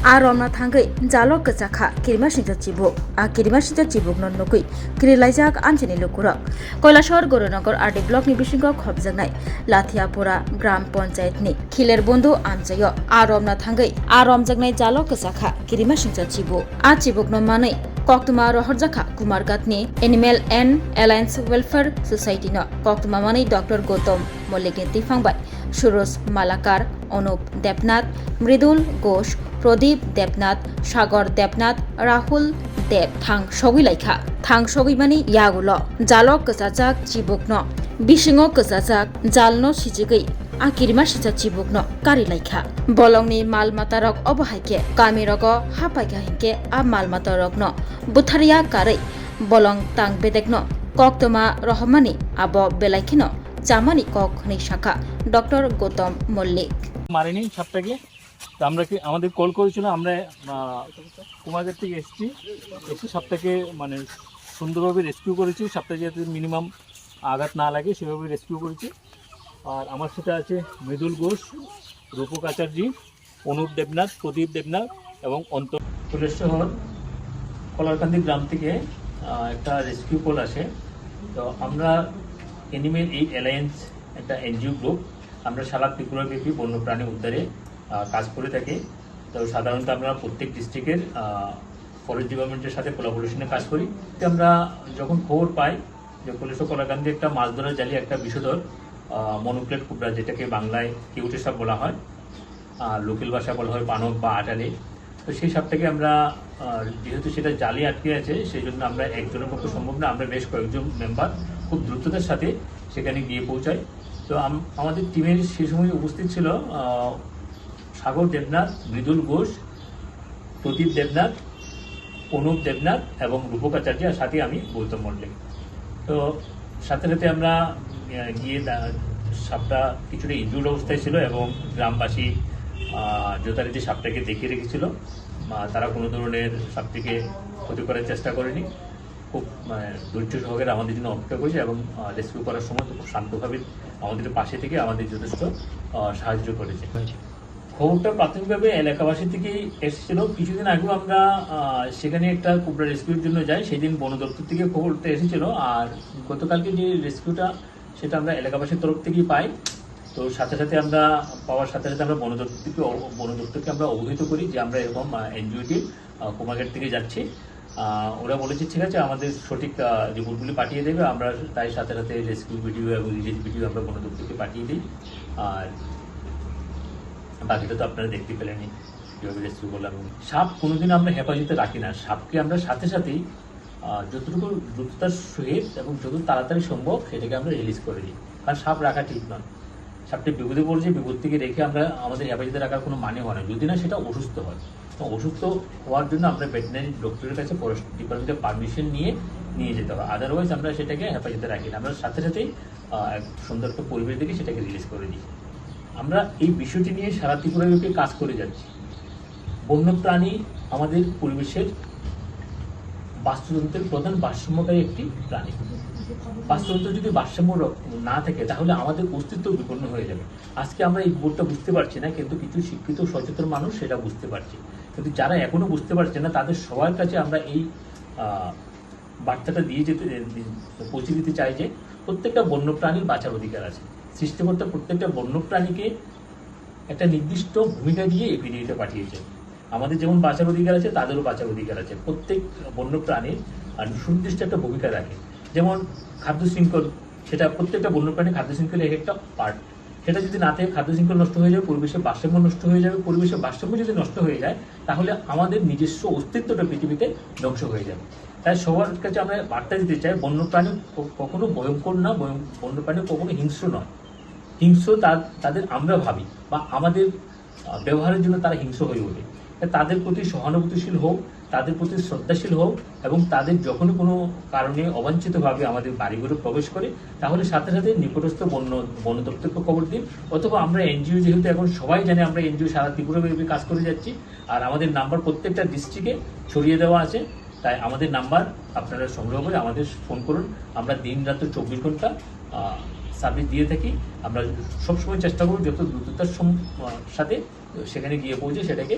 A romna thangai jalo kachakha kirima sinja chibuk a kirima sinja chibuk non nokui kirilaijak anjini lukura Koilashor Goronagar RD block ni bisingo khobjaknai Lathiapura gram panchayat ni khiler bondu amjayo a romna thangai a romjaknai jalo kachakha kirima sinja chibuk a chibuk no manai Koktuma Rohorjaka Kumargatni Animal and Alliance Welfare Society no Koktuma Mani Dr. Gautam Molligeti Fangbai Suros Malakar Anup Debnath Mridul Ghosh Pradip Debnath Sagar Debnath Rahul Deb Thang Sogilaikha Thang Sogimani Yagulo Jalok Kasajak Chibukno Bisingo Kasajak Jalno Sijigai Akirima Sija Chibukno Karilaikha Bolongni Malmatarok Obahaike Kamirogo Hapaika Hinke A Malmatarokno Butharia Karai Bolong Tang Bedekno Koktoma Rohmani Abo Belaikino Jamani Kok Nishaka Dr. Gautam Mollik মারিনি সাপটাকে তো আমরা কি আমাদের call করেছিল আমরা কুমারঘাট থেকে এসেছি এসে সাপটাকে মানে সুন্দরভাবে রেস্কিউ করেছি সাপটা যাতে মিনিমাম আঘাত না লাগে সেভাবে রেস্কিউ করেছি আর আমার সাথে আছে মৃদুল ঘোষ রূপক আচার্যি অনুপ দেবনাথ প্রদীপ দেবনাথ এবং অন্তর শহর কলারকান্দি গ্রাম থেকে একটা রেস্কিউ কল আসে তো আমরা অ্যানিমেল এইড অ্যালায়েন্স একটা এনজিও গ্রুপ আমরা সারা ত্রিপুরাব্যাপী বন্যপ্রাণী উদ্ধারে কাজ করে থাকি তো সাধারণত আমরা প্রত্যেক ডিস্ট্রিক্টের ফরেস্ট ডিপার্টমেন্টের সাথে কোলাবোরেশনে কাজ করি আমরা যখন খবর পাই যে কৈলাসহর কলারকান্দি একটা মাছ ধরার জালি একটা বিষধর মনোপ্লেট কুবরা যেটাকে বাংলায় কেউটে সাপ বলা হয় লোকাল ভাষায় বলা হয় পানক বা আটালে তো সেই সাপটাকে আমরা যেহেতু সেটা জালি আটকে আছে সেই জন্য আমরা একজনের পক্ষে সম্ভব না আমরা বেশ কয়েকজন মেম্বার খুব দ্রুততার সাথে সেখানে গিয়ে পৌঁছাই তো আমাদের টিমের সেই সময় উপস্থিত ছিল সাগর দেবনাথ মৃদুল ঘোষ প্রদীপ দেবনাথ অনুপ দেবনাথ এবং রূপক আচার্য আর সাথে আমি গৌতম মল্লিক তো সাথে সাথে আমরা গিয়ে সাপটা কিছুটা ইনজুর্ড অবস্থায় ছিল এবং গ্রামবাসী যথারীতি সাপটাকে দেখিয়ে রেখেছিল তারা কোনো ধরনের সাপটিকে ক্ষতি করার চেষ্টা করেনি খুব ধৈর্য সহকারে আমাদের জন্য অপেক্ষা করেছে এবং রেস্কিউ করার সময় খুব শান্তভাবে আমাদের পাশে থেকে আমাদের যথেষ্ট সাহায্য করেছে খবরটা প্রাথমিকভাবে এলাকাবাসী থেকেই এসেছিল কিছুদিন আগেও আমরা সেখানে একটা কুবরা রেস্কিউর জন্য যাই সেদিন বন দপ্তর থেকে খবরটা এসেছিল আর গতকালকে যে রেস্কিউটা সেটা আমরা এলাকাবাসীর তরফ থেকেই পাই তো সাথে সাথে আমরা পাওয়ার সাথে সাথে আমরা বন দপ্তরকে আমরা অবহিত করি যে আমরা এরকম এনজিওটি কুমারঘাট থেকে যাচ্ছি ওরা বলেছে ঠিক আছে আমাদের সঠিক রিপোর্টগুলি পাঠিয়ে দেবে আমরা তাই সাথে সাথে রেস্কিউ ভিডিও এবং রিলিজ ভিডিও আমরা বন দপ্তরকে পাঠিয়ে দিই আর বাকিটা তো আপনারা দেখতে পেলেনি কীভাবে রেস্কিউ করলাম সাপ কোনোদিন আমরা হেফাজতে রাখি না সাপকে আমরা সাথে সাথেই যতটুকু দ্রুততার সহিত এবং যত তাড়াতাড়ি সম্ভব সেটাকে আমরা রিলিজ করে দিই কারণ সাপ রাখা ঠিক নয় সাপটি বিপদে পড়ছে বিপদ থেকে রেখে আমরা আমাদের হেফাজতে রাখার কোনো মানে হয় না যদি না সেটা অসুস্থ হয় তো অসুস্থ হওয়ার জন্য আমরা ভেটেরিনারি ডক্টরের কাছে ফরেস্ট ডিপার্টমেন্টের পারমিশন নিয়ে যেতে হবে আদারওয়াইজ আমরা সেটাকে হেফাজতে রাখি না আমরা সাথে সাথেই সুন্দর একটা পরিবেশ দেখে সেটাকে রিলিজ করে দিই আমরা এই বিষয়টি নিয়ে সারা ত্রিপুরাব্যাপী কাজ করে যাচ্ছি বন্যপ্রাণী আমাদের পরিবেশের বাস্তুতন্ত্রের প্রধান ভারসাম্যকারী একটি প্রাণী বাস্তুতন্ত্র যদি ভারসাম্য না থাকে তাহলে আমাদের অস্তিত্ব বিপন্ন হয়ে যাবে আজকে আমরা এই বোর্ডটা বুঝতে পারছি না কিন্তু কিছু শিক্ষিত সচেতন মানুষ সেটা বুঝতে পারছে কিন্তু যারা এখনো বুঝতে পারছে না তাদের সবার কাছে আমরা এই বার্তাটা পৌঁছে দিতে চাই যে প্রত্যেকটা বন্যপ্রাণীর বাঁচার অধিকার আছে সৃষ্টিকর্তা প্রত্যেকটা বন্যপ্রাণীকে একটা নির্দিষ্ট ভূমিকা দিয়ে এই পৃথিবীতে পাঠিয়েছে আমাদের যেমন বাঁচার অধিকার আছে তাদেরও বাঁচার অধিকার আছে প্রত্যেক বন্যপ্রাণীর সুনির্দিষ্ট একটা ভূমিকা রাখে যেমন খাদ্য শৃঙ্খল সেটা প্রত্যেকটা বন্যপ্রাণীর খাদ্য শৃঙ্খলের এক একটা পার্ট সেটা যদি না থাকে খাদ্য শৃঙ্খল নষ্ট হয়ে যাবে পরিবেশের ভারসাম্য নষ্ট হয়ে যাবে পরিবেশের ভারসাম্য যদি নষ্ট হয়ে যায় তাহলে আমাদের নিজস্ব অস্তিত্বটা পৃথিবীতে ধ্বংস হয়ে যাবে তাই সবার কাছে আমরা বার্তা দিতে চাই বন্যপ্রাণী কখনো ভয়ঙ্কর না বন্যপ্রাণী কখনো হিংস্র নয় হিংস্র তাদের আমরা ভাবি বা আমাদের ব্যবহারের জন্য তারা হিংস্র হয়ে ওঠে তাদের প্রতি সহানুভূতিশীল হোক তাদের প্রতি শ্রদ্ধাশীল হোক এবং তাদের যখনই কোনো কারণে অবাঞ্ছিতভাবে আমাদের বাড়িঘরে প্রবেশ করে তাহলে সাথে সাথে নিকটস্থ বন দপ্তরকে খবর দিন অথবা আমরা এনজিও যেহেতু এখন সবাই জানে আমরা এনজিও সারা ত্রিপুরাব্যাপী কাজ করে যাচ্ছি আর আমাদের নাম্বার প্রত্যেকটা ডিস্ট্রিক্টে ছড়িয়ে দেওয়া আছে তাই আমাদের নাম্বার আপনারা সংগ্রহ করে আমাদের ফোন করুন আমরা দিন রাত 24 ঘন্টা সার্ভিস দিয়ে থাকি আমরা সবসময় চেষ্টা করব যত দ্রুততার সাথে সেখানে গিয়ে পৌঁছে সেটাকে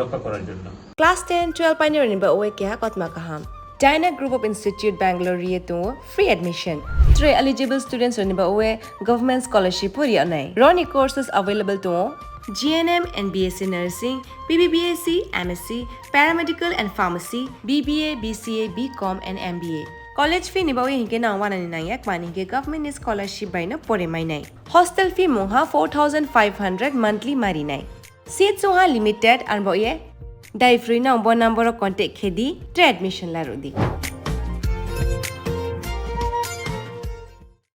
রক্ষা করার জন্য। Class 10, 12 pioneer ni ba oe kya kotma kaham. Dyna Group of Institute Bangalore riye to free admission. 3 eligible students ni ba oe government scholarship puri anai. Roni courses available to GNM and BSc Nursing, BBBSc, MSc, Paramedical and Pharmacy, BBA, BCA, BCom and MBA. College fee ni ba oe hinke na 199 mani ke government scholarship by na pore mai nai. Hostel fee moha 4500 monthly mari nai. Seats moha limited and ba oe Dai free na number contact khedi admission la rodi.